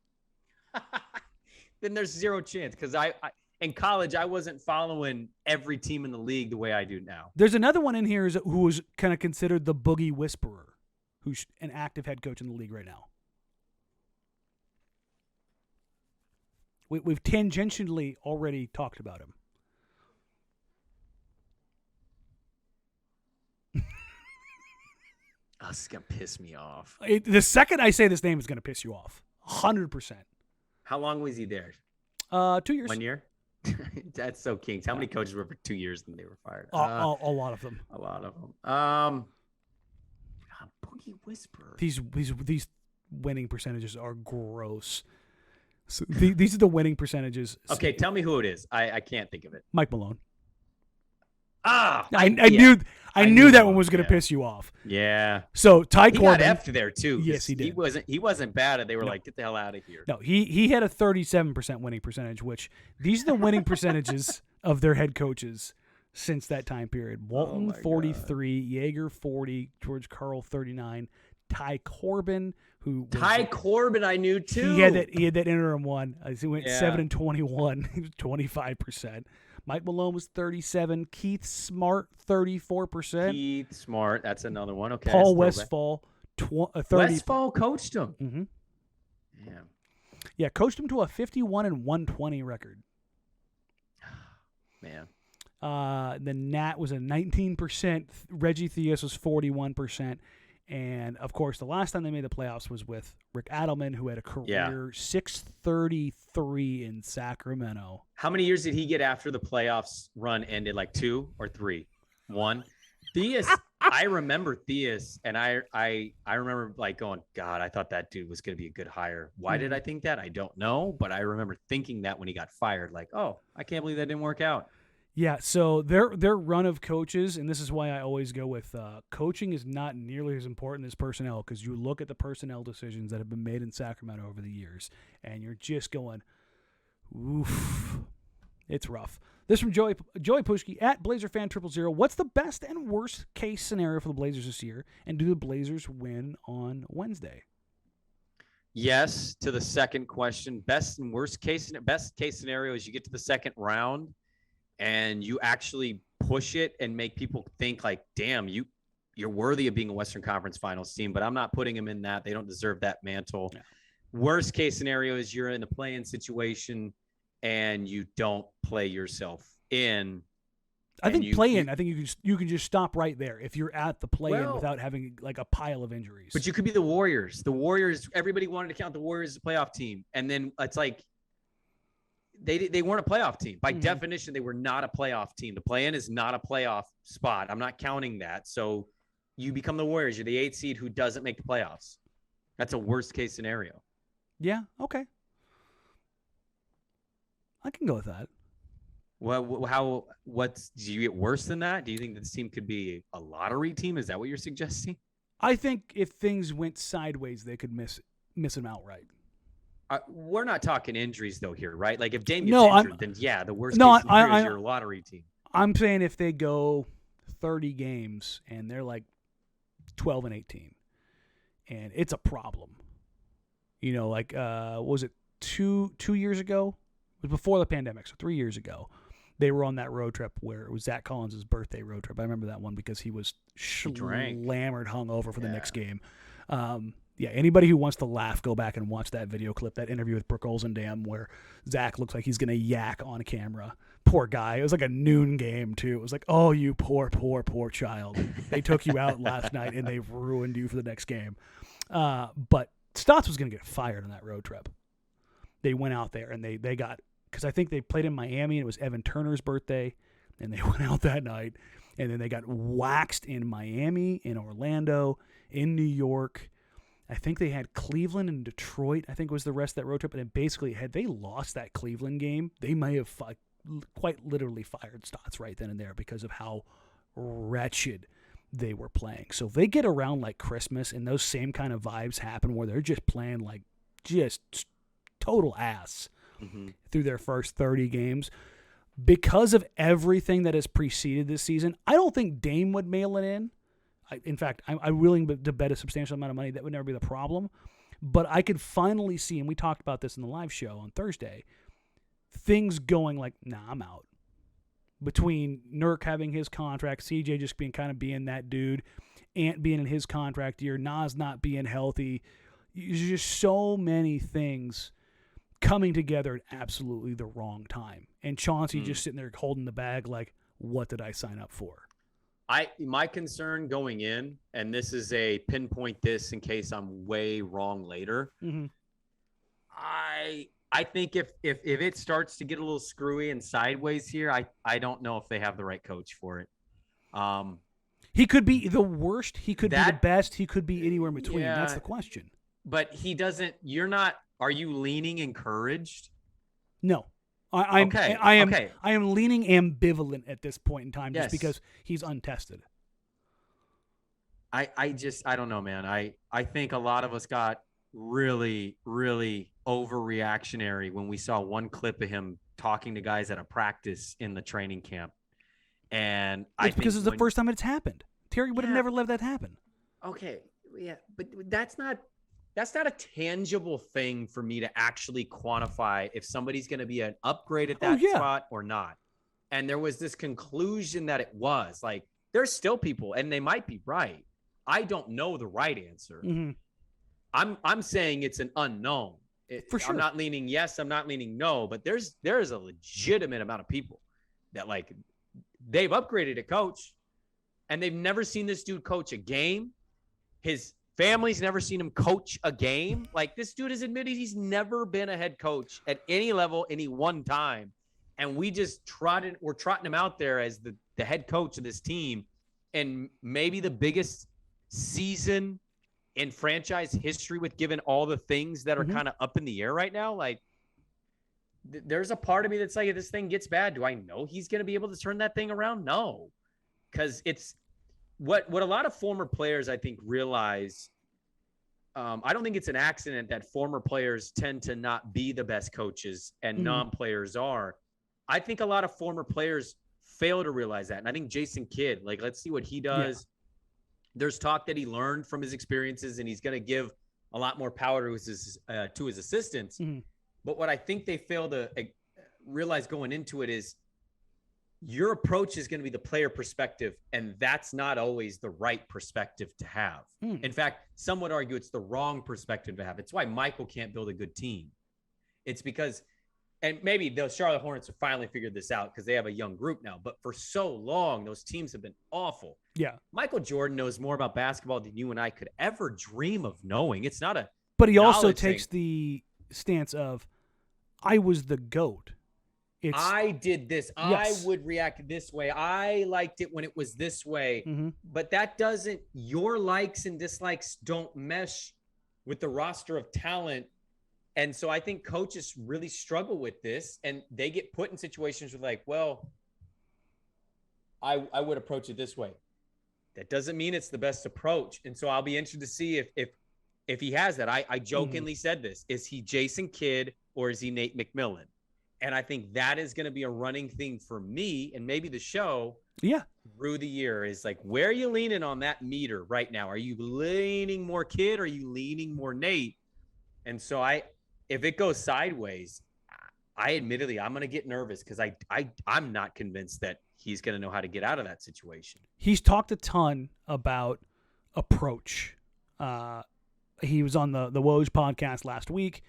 Then there's 0 chance because I in college I wasn't following every team in the league the way I do now. There's another one in here who was kind of considered the Boogie Whisperer, who's an active head coach in the league right now. We've tangentially already talked about him. Oh, this is going to piss me off. The second I say this name is going to piss you off. 100%. How long was he there? 2 years. 1 year? That's so Kings. How many coaches were for 2 years and they were fired? A lot of them. A lot of them. Boogie Whisperer. These winning percentages are gross. So these are the winning percentages. Okay, tell me who it is. I can't think of it. Mike Malone. I knew that one was going to piss you off. Yeah. So Ty Corbin. He got effed there too. Yes, he did. He wasn't bad, and they were like, "Get the hell out of here." No, he had a 37% winning percentage, which these are the winning percentages of their head coaches since that time period. Walton 43, Jaeger 40, George Karl 39, Ty Corbin Corbin I knew too. He had that interim one. He went 7 and 21. He was 25%. Mike Malone was 37. Keith Smart 34%. Keith Smart, that's another one. Okay. Paul Westphal 30. Westphal coached him. Mm-hmm. Yeah. Yeah, coached him to a 51 and 120 record. Man. The Nat was a 19%. Reggie Theus was 41%. And, of course, the last time they made the playoffs was with Rick Adelman, who had a career 633 in Sacramento. How many years did he get after the playoffs run ended? Like 2 or 3? 1? Theus, I remember Theus, and I remember like going, God, I thought that dude was going to be a good hire. Why did I think that? I don't know, but I remember thinking that when he got fired, like, oh, I can't believe that didn't work out. Yeah, so their run of coaches, and this is why I always go with coaching is not nearly as important as personnel, because you look at the personnel decisions that have been made in Sacramento over the years, and you're just going, oof, it's rough. This from Joey Pushki at BlazerFan000. What's the best and worst case scenario for the Blazers this year, and do the Blazers win on Wednesday? Yes, to the second question. Best and worst case. Best case scenario is you get to the second round and you actually push it and make people think like, damn, you're worthy of being a Western Conference Finals team, but I'm not putting them in that. They don't deserve that mantle. Yeah. Worst case scenario is you're in a play-in situation and you don't play yourself in. I think play-in, I think you can just stop right there if you're at the play-in without having like a pile of injuries. But you could be the Warriors. The Warriors, everybody wanted to count the Warriors as a playoff team. And then it's like they weren't a playoff team. By definition, they were not a playoff team. The play-in is not a playoff spot. I'm not counting that. So you become the Warriors. You're the 8th seed who doesn't make the playoffs. That's a worst case scenario. Yeah. Okay. I can go with that. Well, do you get worse than that? Do you think this team could be a lottery team? Is that what you're suggesting? I think if things went sideways, they could miss them outright. We're not talking injuries though here, right? Like if Damian's injured, then yeah, the worst case scenario is your lottery team. I'm saying if they go 30 games and they're like 12-18, and it's a problem. You know, like was it two years ago? It was before the pandemic, so 3 years ago. They were on that road trip where it was Zach Collins' birthday road trip. I remember that one because he was slammered hungover for the next game. Yeah, anybody who wants to laugh, go back and watch that video clip, that interview with Brooke Olzendam where Zach looks like he's going to yak on camera. Poor guy. It was like a noon game, too. It was like, oh, you poor, poor, poor child. They took you out last night, and they've ruined you for the next game. But Stotts was going to get fired on that road trip. They went out there, and they got – because I think they played in Miami, and it was Evan Turner's birthday, and they went out that night. And then they got waxed in Miami, in Orlando, in New York. I think they had Cleveland and Detroit, I think was the rest of that road trip. And basically, had they lost that Cleveland game, they may have quite literally fired Stotts right then and there because of how wretched they were playing. So if they get around like Christmas and those same kind of vibes happen where they're just playing like just total ass through their first 30 games, because of everything that has preceded this season, I don't think Dame would mail it in. In fact, I'm willing to bet a substantial amount of money. That would never be the problem. But I could finally see, and we talked about this in the live show on Thursday, things going like, nah, I'm out. Between Nurk having his contract, CJ just being that dude, Ant being in his contract year, Nas not being healthy. There's just so many things coming together at absolutely the wrong time. And Chauncey just sitting there holding the bag like, what did I sign up for? My concern going in, and this is a pinpoint this in case I'm way wrong later. I think if it starts to get a little screwy and sideways here, I don't know if they have the right coach for it. He could be the worst. He could be the best. He could be anywhere in between. Yeah, that's the question. But he doesn't. You're not. Are you leaning encouraged? No. I am leaning ambivalent at this point in time just because he's untested. I don't know, man. I think a lot of us got really, really overreactionary when we saw one clip of him talking to guys at a practice in the training camp. And it's because it's the first time it's happened. Terry would have never let that happen. Okay. Yeah. But that's not a tangible thing for me to actually quantify if somebody's going to be an upgrade at that spot or not. And there was this conclusion that it was like, there's still people, and they might be right. I don't know the right answer. I'm saying it's an unknown. For sure. I'm not leaning yes. I'm not leaning no, but there is a legitimate amount of people that like they've upgraded a coach and they've never seen this dude coach a game. His family's never seen him coach a game. Like, this dude has admitted he's never been a head coach at any level, any one time. And we're trotting him out there as the head coach of this team. And maybe the biggest season in franchise history with given all the things that are kind of up in the air right now. Like, there's a part of me that's like, if this thing gets bad, do I know he's going to be able to turn that thing around? No. Because it's, what a lot of former players, I think, realize, I don't think it's an accident that former players tend to not be the best coaches and non-players are. I think a lot of former players fail to realize that. And I think Jason Kidd, like, let's see what he does. Yeah. There's talk that he learned from his experiences and he's going to give a lot more power to his assistants. But what I think they fail to realize going into it is, your approach is going to be the player perspective, and that's not always the right perspective to have. In fact, some would argue it's the wrong perspective to have. It's why Michael can't build a good team. It's because, and maybe the Charlotte Hornets have finally figured this out because they have a young group now, but for so long, those teams have been awful. Yeah. Michael Jordan knows more about basketball than you and I could ever dream of knowing. It's not a, but he also takes the stance of, I was the GOAT. I did this. Yes. I would react this way. I liked it when it was this way. Mm-hmm. But that doesn't, your likes and dislikes don't mesh with the roster of talent. And so I think coaches really struggle with this, and they get put in situations where like, well, I would approach it this way. That doesn't mean it's the best approach. And so I'll be interested to see if he has that. I jokingly said this. Is he Jason Kidd or is he Nate McMillan? And I think that is going to be a running thing for me and maybe the show through the year is like, where are you leaning on that meter right now? Are you leaning more Kidd? Or are you leaning more Nate? And so if it goes sideways, I'm going to get nervous because I'm not convinced that he's going to know how to get out of that situation. He's talked a ton about approach. He was on the Woj podcast last week,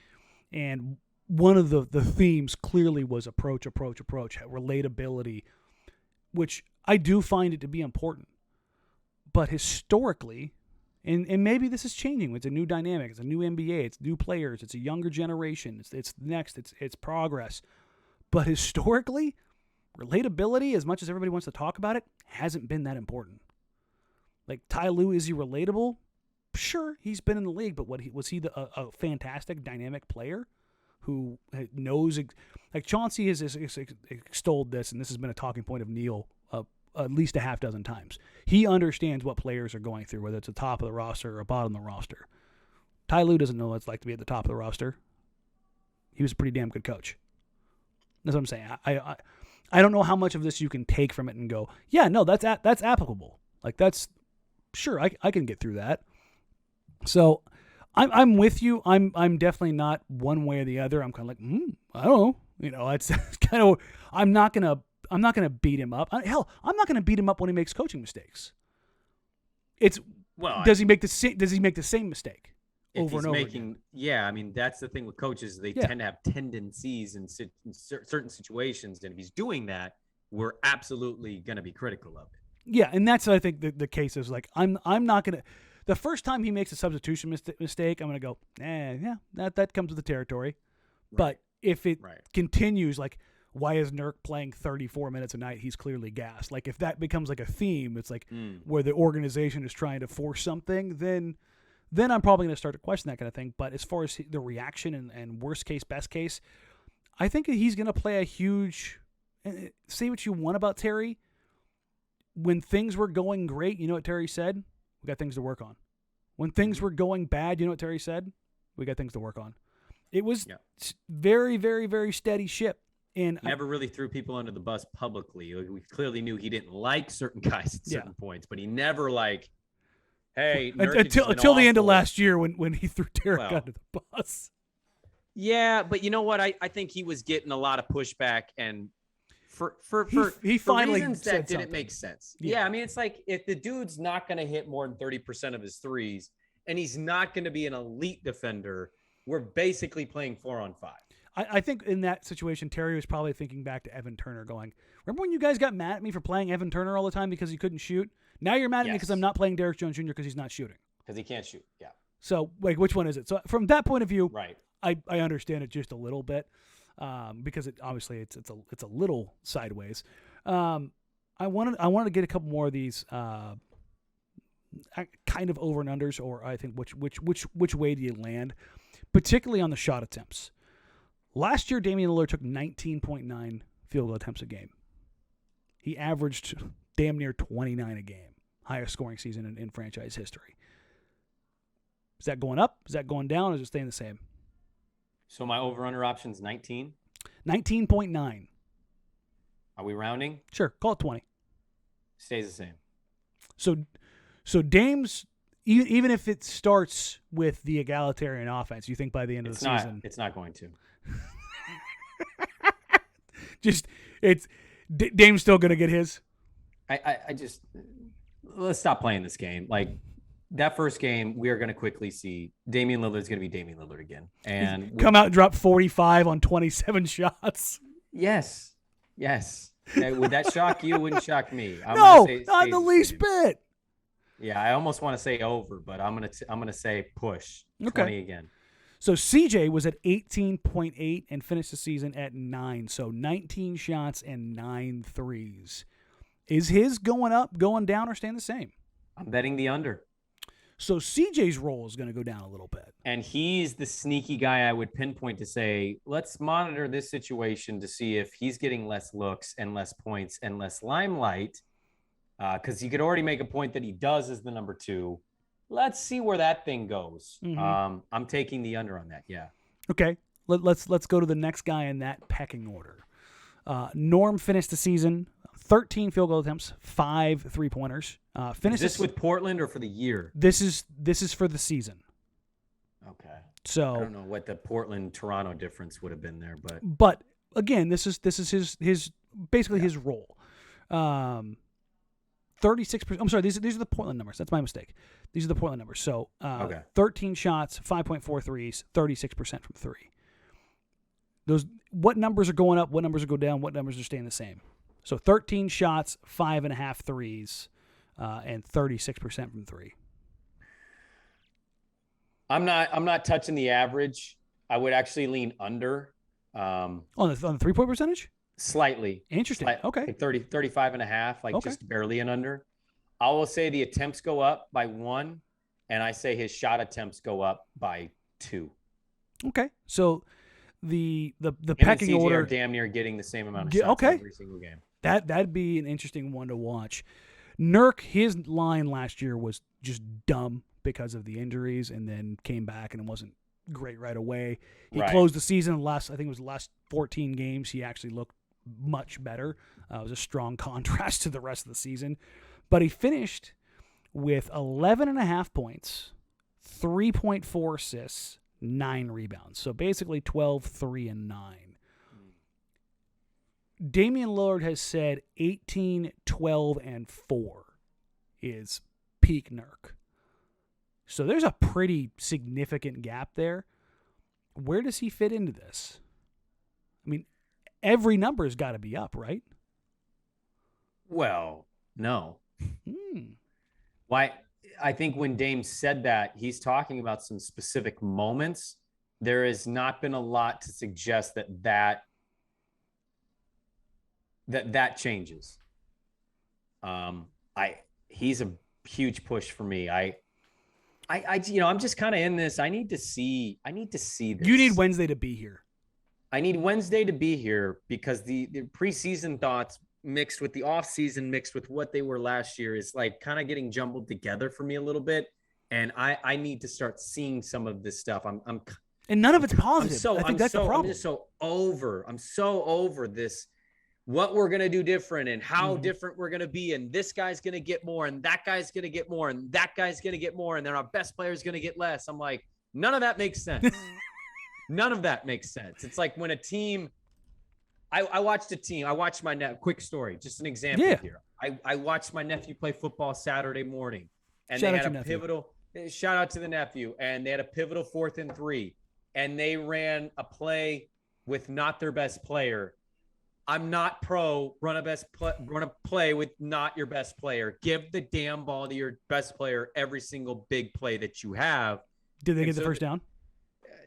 and one of the themes clearly was approach, relatability, which I do find it to be important. But historically, and maybe this is changing. It's a new dynamic. It's a new NBA. It's new players. It's a younger generation. It's next. It's progress. But historically, relatability, as much as everybody wants to talk about it, hasn't been that important. Like, Ty Lue, is he relatable? Sure, he's been in the league, but was he a fantastic, dynamic player who knows? Like, Chauncey has extolled this, and this has been a talking point of Neil at least a half dozen times. He understands what players are going through, whether it's the top of the roster or bottom of the roster. Ty Lue doesn't know what it's like to be at the top of the roster. He was a pretty damn good coach. That's what I'm saying. I don't know how much of this you can take from it and go, yeah, no, that's applicable. Like, that's sure, I can get through that. So I'm with you. I'm definitely not one way or the other. I'm kind of like, I don't know. You know, it's kind of, I'm not gonna beat him up. Hell, I'm not gonna beat him up when he makes coaching mistakes. Does he make the same mistake over and over again? Yeah, I mean, that's the thing with coaches. They tend to have tendencies in certain situations, and if he's doing that, we're absolutely going to be critical of it. Yeah, and that's, I think, the case is like, I'm not going to. The first time he makes a substitution mistake, I'm going to go, yeah, that comes with the territory. Right. But if it continues, like, why is Nurk playing 34 minutes a night? He's clearly gassed. Like, if that becomes like a theme, it's like where the organization is trying to force something, then I'm probably going to start to question that kind of thing. But as far as the reaction and worst case, best case, I think he's going to play a huge. Say what you want about Terry. When things were going great, you know what Terry said? We got things to work on. When things were going bad, you know what Terry said? We got things to work on. It was very, very, very steady ship. And never really threw people under the bus publicly. We clearly knew he didn't like certain guys at certain points, but he never like, hey, until the end of last year when he threw Derek under the bus. Yeah, but you know what? I think he was getting a lot of pushback, and for finally reasons said that didn't something. make sense. Yeah, I mean, it's like if the dude's not going to hit more than 30% of his threes, and he's not going to be an elite defender, we're basically playing 4-on-5. I think in that situation, Terry was probably thinking back to Evan Turner going, remember when you guys got mad at me for playing Evan Turner all the time because he couldn't shoot? Now you're mad at me because I'm not playing Derek Jones Jr. because he's not shooting. Because he can't shoot, yeah. So, like, which one is it? So from that point of view, right. I understand it just a little bit because obviously it's a little sideways. I wanted to get a couple more of these kind of over and unders, or I think which way do you land, particularly on the shot attempts. Last year, Damian Lillard took 19.9 field goal attempts a game. He averaged damn near 29 a game, highest scoring season in franchise history. Is that going up? Is that going down? Or is it staying the same? So my over-under option is 19? 19.9. Are we rounding? Sure, call it 20. Stays the same. So Dame's, even if it starts with the egalitarian offense, you think by the end of the season... It's not going to. Dame's still going to get his? Let's stop playing this game. Like, that first game, we are going to quickly see Damian Lillard's going to be Damian Lillard again. And come out and drop 45 on 27 shots. Yes. Would that shock you? It wouldn't shock me. No, not the least bit. Yeah, I almost want to say over, but I'm gonna say push 20 again. So CJ was at 18.8 and finished the season at 9. So 19 shots and 9 threes. Is his going up, going down, or staying the same? I'm betting the under. So CJ's role is going to go down a little bit. And he's the sneaky guy I would pinpoint to say, let's monitor this situation to see if he's getting less looks and less points and less limelight. Because you could already make a point that he does as the number 2. Let's see where that thing goes. Mm-hmm. I'm taking the under on that. Yeah. Okay. Let's go to the next guy in that pecking order. Norm finished the season 13 field goal attempts, 5 3-pointers. Is this with Portland or for the year? This is for the season. Okay. So I don't know what the Portland-Toronto difference would have been there, but again, this is his basically his role. 36%. I'm sorry. These are the Portland numbers. That's my mistake. These are the Portland numbers. So 13 shots, 5.4 threes, 36% from 3. Those what numbers are going up? What numbers are going down? What numbers are staying the same? So 13 shots, 5.5 threes, and 36% from 3. I'm not touching the average. I would actually lean under. On the 3-point percentage? Slightly. Interesting. Okay. Like 35.5, just barely an under. I will say the attempts go up by 1, and I say his shot attempts go up by 2. Okay. So the pecking order are damn near getting the same amount of shots every single game. That'd be an interesting one to watch. Nurk, his line last year was just dumb because of the injuries, and then came back and it wasn't great right away. He closed the season I think it was the last 14 games. He actually looked much better. It was a strong contrast to the rest of the season. But he finished with 11.5 points, 3.4 assists, 9 rebounds. So basically 12, 3, and 9. Damian Lillard has said 18, 12, and 4 is peak Nurk. So there's a pretty significant gap there. Where does he fit into this? I mean, every number's got to be up, right? Well, no. Why? I think when Dame said that, he's talking about some specific moments. There has not been a lot to suggest that changes. He's a huge push for me. I'm just kind of in this. I need to see this. You need Wednesday to be here. I need Wednesday to be here because the preseason thoughts mixed with the offseason, mixed with what they were last year is like kind of getting jumbled together for me a little bit. And I need to start seeing some of this stuff. And none of it's positive. I think that's the problem. I'm just so over this, what we're going to do different and how different we're going to be. And this guy's going to get more and that guy's going to get more and that guy's going to get more. And then our best player is going to get less. I'm like, none of that makes sense. None of that makes sense. It's like when a team, I watched a team, I watched my quick story, just an example here. I watched my nephew play football Saturday morning and they had a pivotal, shout out to the nephew, and they had a pivotal 4th and 3 and they ran a play with not their best player. I'm not pro run a play with not your best player. Give the damn ball to your best player every single big play that you have. Did they get the first down?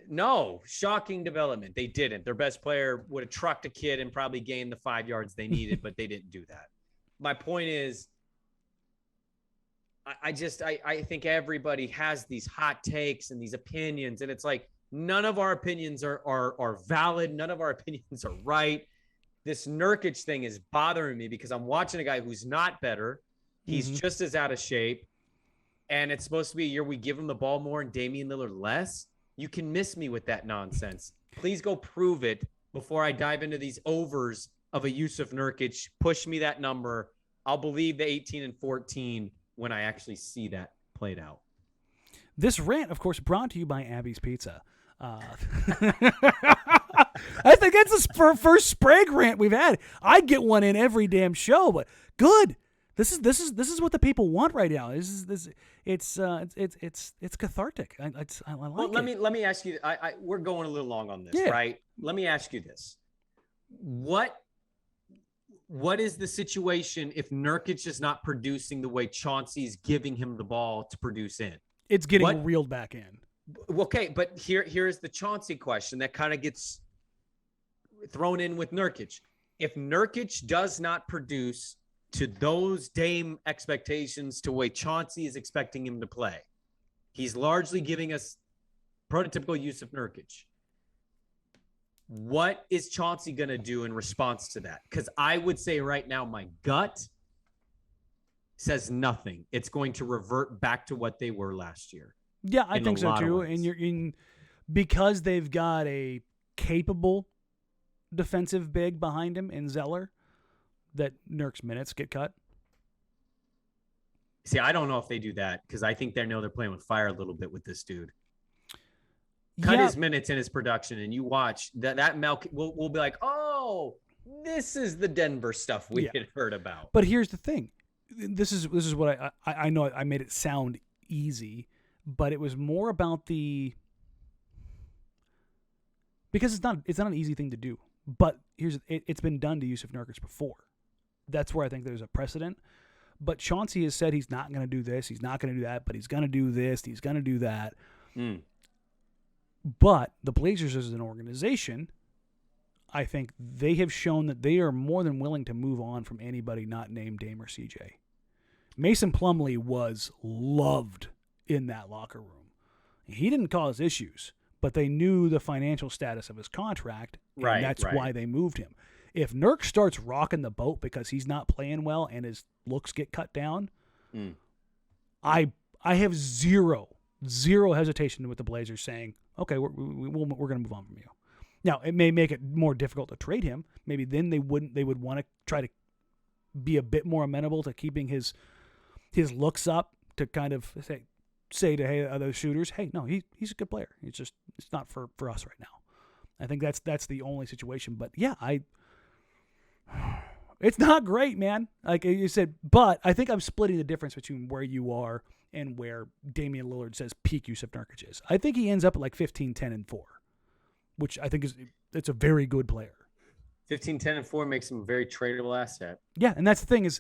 No, shocking development. They didn't. Their best player would have trucked a kid and probably gained the 5 yards they needed, but they didn't do that. My point is, I think everybody has these hot takes and these opinions, and it's like none of our opinions are valid. None of our opinions are right. This Nurkic thing is bothering me because I'm watching a guy who's not better. He's just as out of shape, and it's supposed to be a year we give him the ball more and Damian Lillard less. You can miss me with that nonsense. Please go prove it before I dive into these overs of a Jusuf Nurkic. Push me that number. I'll believe the 18 and 14 when I actually see that played out. This rant, of course, brought to you by Abby's Pizza. I think that's the first Sprague rant we've had. I get one in every damn show, but good. This is what the people want right now. It's cathartic. I like well, it. Let me ask you. We're going a little long on this, right? Let me ask you this: What is the situation if Nurkic is not producing the way Chauncey's giving him the ball to produce in? It's getting reeled back in. Okay, but here's the Chauncey question that kind of gets thrown in with Nurkic. If Nurkic does not produce to those Dame expectations to way Chauncey is expecting him to play, he's largely giving us prototypical Jusuf Nurkic. What is Chauncey going to do in response to that? Because I would say right now, my gut says nothing. It's going to revert back to what they were last year. Yeah, I think so too. And because they've got a capable defensive big behind him in Zeller, that Nurk's minutes get cut. See, I don't know if they do that because I think they know they're playing with fire a little bit with this dude. Cut his minutes and his production, and you watch that Mel will be like, oh, this is the Denver stuff we had heard about. But here's the thing. This is what I know I made it sound easy, but it was more about because it's not an easy thing to do. But it's been done to Jusuf Nurkic before. That's where I think there's a precedent. But Chauncey has said he's not going to do this, he's not going to do that, but he's going to do this, he's going to do that. But the Blazers as an organization, I think they have shown that they are more than willing to move on from anybody not named Dame or CJ. Mason Plumlee was loved in that locker room. He didn't cause issues, but they knew the financial status of his contract, and that's why they moved him. If Nurk starts rocking the boat because he's not playing well and his looks get cut down, I have zero hesitation with the Blazers saying, okay, we're going to move on from you. Now, it may make it more difficult to trade him. Maybe then they would want to try to be a bit more amenable to keeping his looks up, to kind of say to other shooters, hey, no, he's a good player. It's not for us right now. I think that's the only situation. But yeah, it's not great, man. Like you said, but I think I'm splitting the difference between where you are and where Damian Lillard says peak Jusuf Nurkic is. I think he ends up at like 15, 10, and 4, which I think it's a very good player. 15, 10, and 4 makes him a very tradable asset. Yeah, and that's the thing is,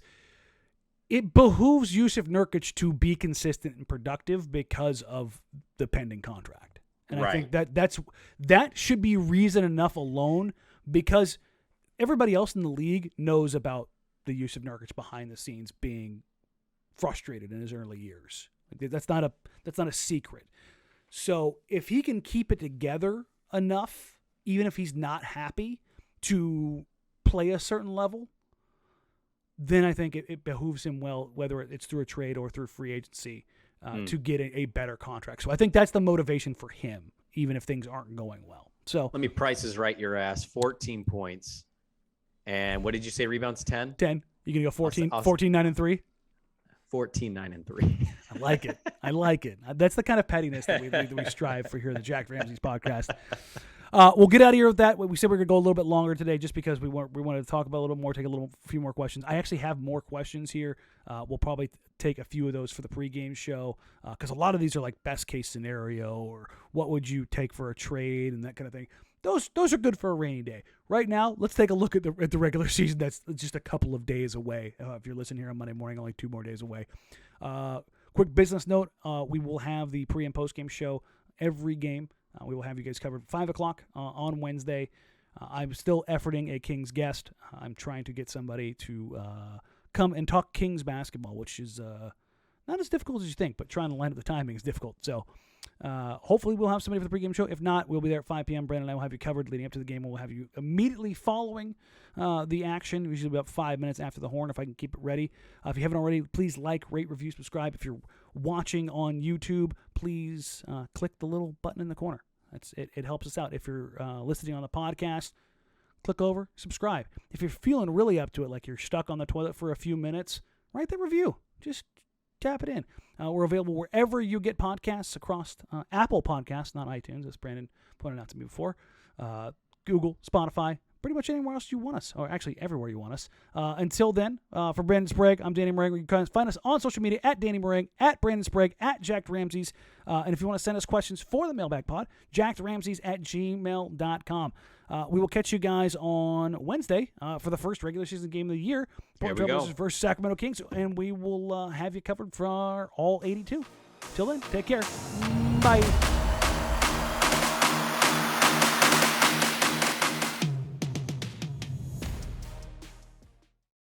it behooves Jusuf Nurkic to be consistent and productive because of the pending contract. And I think that should be reason enough alone, because everybody else in the league knows about the Jusuf Nurkic behind the scenes being frustrated in his early years. Like, that's not a secret. So if he can keep it together enough, even if he's not happy, to play a certain level, then I think it behooves him well, whether it's through a trade or through free agency, to get a better contract. So I think that's the motivation for him, even if things aren't going well. So let me prices right your ass. 14 points. And what did you say? Rebounds 10? 10. You going to go 14, 9, and 3? 14, 9, and 3. I like it. I like it. That's the kind of pettiness that we strive for here at the Jacked Ramsays podcast. We'll get out of here with that. We said we were going to go a little bit longer today just because we wanted to talk about a little bit more, take a few more questions. I actually have more questions here. We'll probably take a few of those for the pregame show, because a lot of these are like best case scenario or what would you take for a trade and that kind of thing. Those are good for a rainy day. Right now, let's take a look at the regular season. That's just a couple of days away. If you're listening here on Monday morning, only 2 more days away. Quick business note: we will have the pre and post game show every game. We will have you guys covered 5 o'clock on Wednesday. I'm still efforting a Kings guest. I'm trying to get somebody to come and talk Kings basketball, which is not as difficult as you think, but trying to line up the timing is difficult. So hopefully we'll have somebody for the pregame show. If not, we'll be there at 5 p.m. Brandon and I will have you covered leading up to the game. We'll have you immediately following the action, usually about 5 minutes after the horn, if I can keep it ready. If you haven't already, please like, rate, review, subscribe. If you're watching on YouTube, please click the little button in the corner. It helps us out. If you're listening on the podcast, click over, subscribe. If you're feeling really up to it, like you're stuck on the toilet for a few minutes, write the review. Just tap it in. We're available wherever you get podcasts across Apple Podcasts, not iTunes, as Brandon pointed out to me before, Google, Spotify, pretty much anywhere else you want us, or actually everywhere you want us. Until then, for Brandon Sprague, I'm Danny Marang. You can find us on social media at Danny Marang, at Brandon Sprague, at Jacked Ramsays. And if you want to send us questions for the Mailbag Pod, jackedramsays@gmail.com. We will catch you guys on Wednesday for the first regular season game of the year. Portland Trail Blazers versus Sacramento Kings, and we will have you covered for all 82. Till then, take care. Bye.